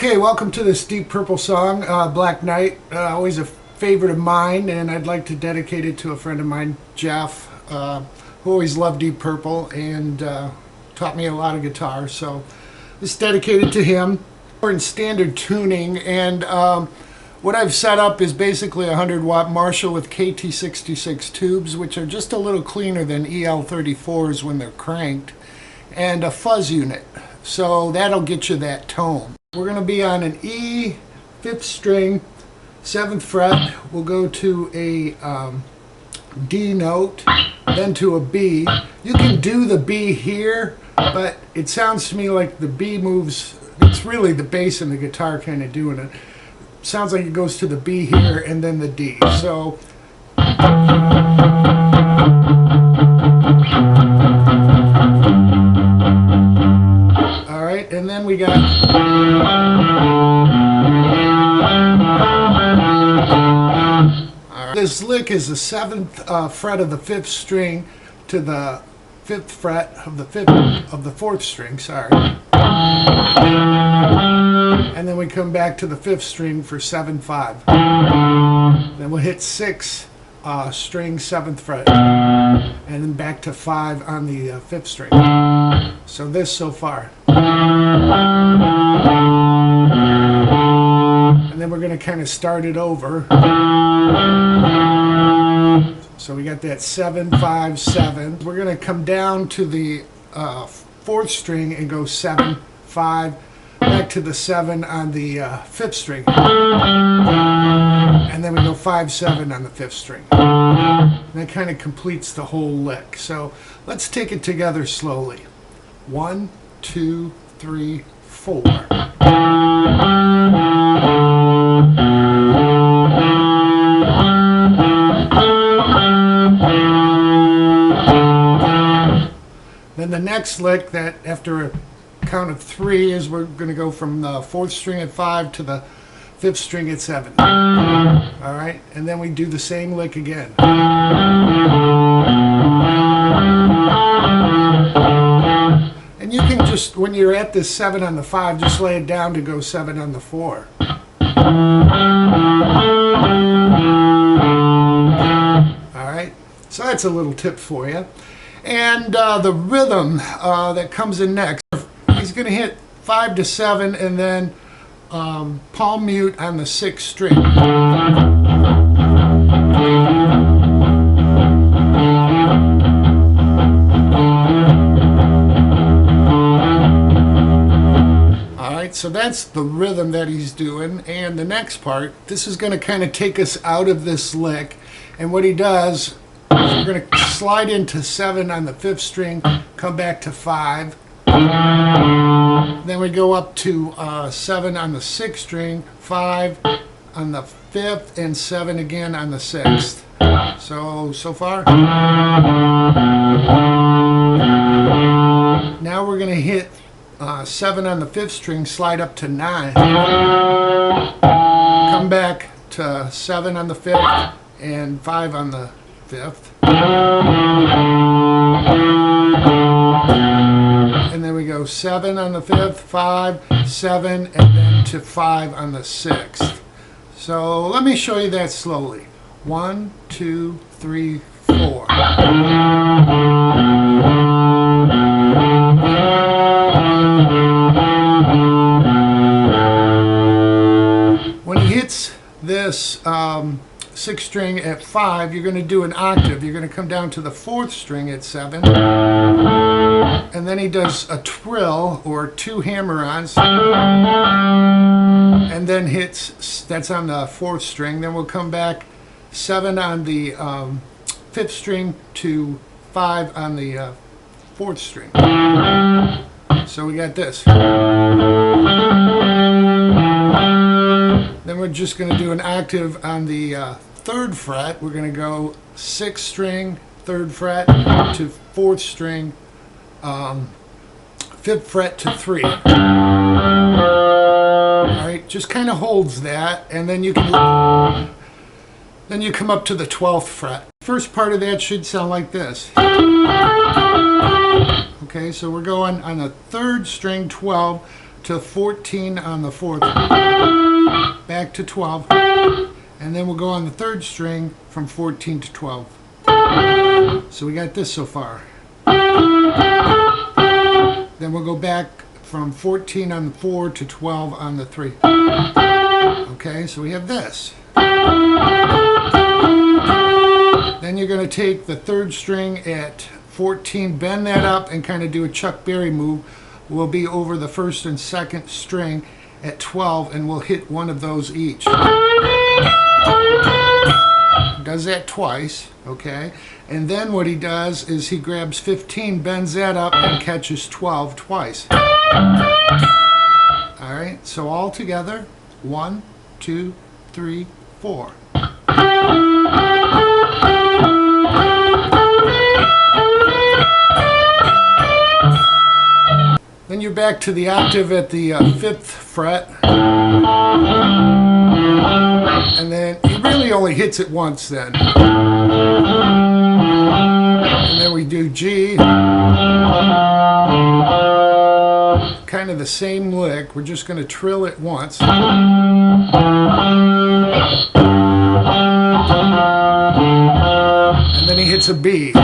Okay, welcome to this Deep Purple song, Black Knight, always a favorite of mine, and I'd like to dedicate it to a friend of mine, Jeff, who always loved Deep Purple and taught me a lot of guitar, so it's dedicated to him. We're in standard tuning, and what I've set up is basically a 100-watt Marshall with KT66 tubes, which are just a little cleaner than EL34s when they're cranked, and a fuzz unit, so that'll get you that tone. We're going to be on an E, 5th string, 7th fret. We'll go to a D note, then to a B. You can do the B here, but it sounds to me like the B moves, it's really the bass and the guitar kind of doing it. Sounds like it goes to the B here and then the D. So alright, and then we got this lick is the 7th fret of the 5th string to the 5th fret of the 4th string, sorry. And then we come back to the 5th string for 7/5. Then we'll hit 6 string 7th fret, and then back to 5 on the 5th string. So this so far. And then we're going to kind of start it over. So we got that 7/5/7. We're going to come down to the 4th string and go 7/5, back to the 7 on the 5th string, and then we go 5/7 on the 5th string. And that kind of completes the whole lick. So let's take it together slowly. 1, 2, 3, 4. Then the next lick, that after a count of 3, is we're going to go from the 4th string at 5 to the 5th string at 7. Alright, and then we do the same lick again. And you can just, when you're at this 7 on the 5, just lay it down to go 7 on the 4. Alright, so that's a little tip for you. And the rhythm that comes in next, he's going to hit 5 to 7 and then palm mute on the 6th string. Alright, so that's the rhythm that he's doing. And the next part, this is going to kind of take us out of this lick. And what he does, we're going to slide into 7 on the 5th string, come back to 5. Then we go up to 7 on the 6th string, 5 on the 5th, and 7 again on the 6th. So far. Now we're going to hit 7 on the 5th string, slide up to 9. Come back to 7 on the 5th and 5 on the 5th. And then we go 7 on the 5th, 5, 7, and then to 5 on the 6th. So let me show you that slowly. 1, 2, 3, 4. When he hits this 6th string at 5, you're going to do an octave. You're going to come down to the 4th string at 7. And then he does a trill or 2 hammer-ons, and then hits, that's on the 4th string. Then we'll come back 7 on the 5th string to 5 on the 4th string. So we got this. Then we're just going to do an octave on the 3rd fret. We're going to go 6th string, 3rd fret to 4th string, 5th fret to 3. Alright, just kind of holds that, and then you can come up to the 12th fret. First part of that should sound like this. Okay, so we're going on the 3rd string 12 to 14 on the 4th, back to 12, and then we'll go on the 3rd string from 14 to 12. So we got this so far. Then we'll go back from 14 on the 4 to 12 on the 3. Okay, so we have this. Then you're going to take the 3rd string at 14, bend that up, and kind of do a Chuck Berry move. We'll be over the 1st and 2nd string at 12, and we'll hit one of those each. Does that twice, okay? And then what he does is he grabs 15, bends that up, and catches 12 twice. Alright, so all together, 1, 2, 3, 4. Then you're back to the octave at the 5th fret. And then he really only hits it once then. And then we do G. Kind of the same lick. We're just going to trill it once. And then he hits a B.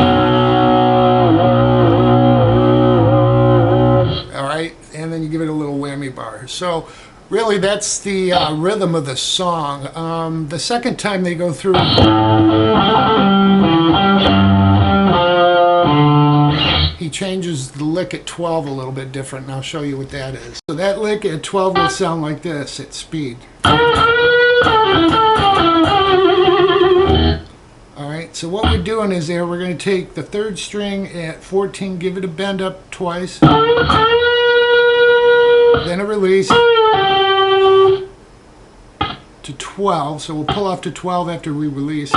Alright, and then you give it a little whammy bar. So really, that's the rhythm of the song. The second time they go through, he changes the lick at 12 a little bit different, and I'll show you what that is. So that lick at 12 will sound like this at speed. Alright, so what we're doing is we're going to take the 3rd string at 14, give it a bend up twice, then a release to 12, so we'll pull off to 12 after we release.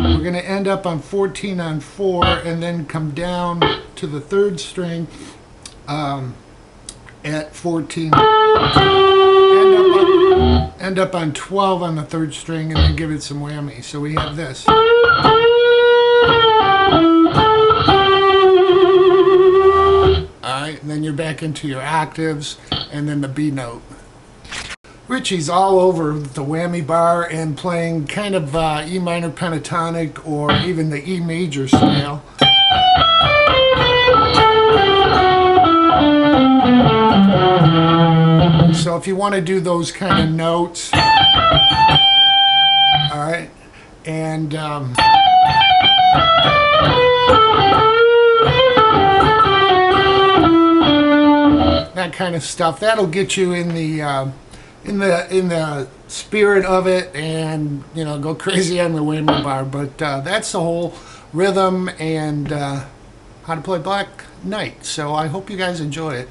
We're going to end up on 14 on 4, and then come down to the 3rd string at 14. End up on 12 on the 3rd string, and then give it some whammy. So we have this. Alright, and then you're back into your octaves, and then the B note. Richie's all over the whammy bar and playing kind of E minor pentatonic or even the E major scale. So if you want to do those kind of notes, alright, and that kind of stuff, that'll get you in the spirit of it, and go crazy on the whammy bar. But that's the whole rhythm and how to play Black Knight. So I hope you guys enjoy it.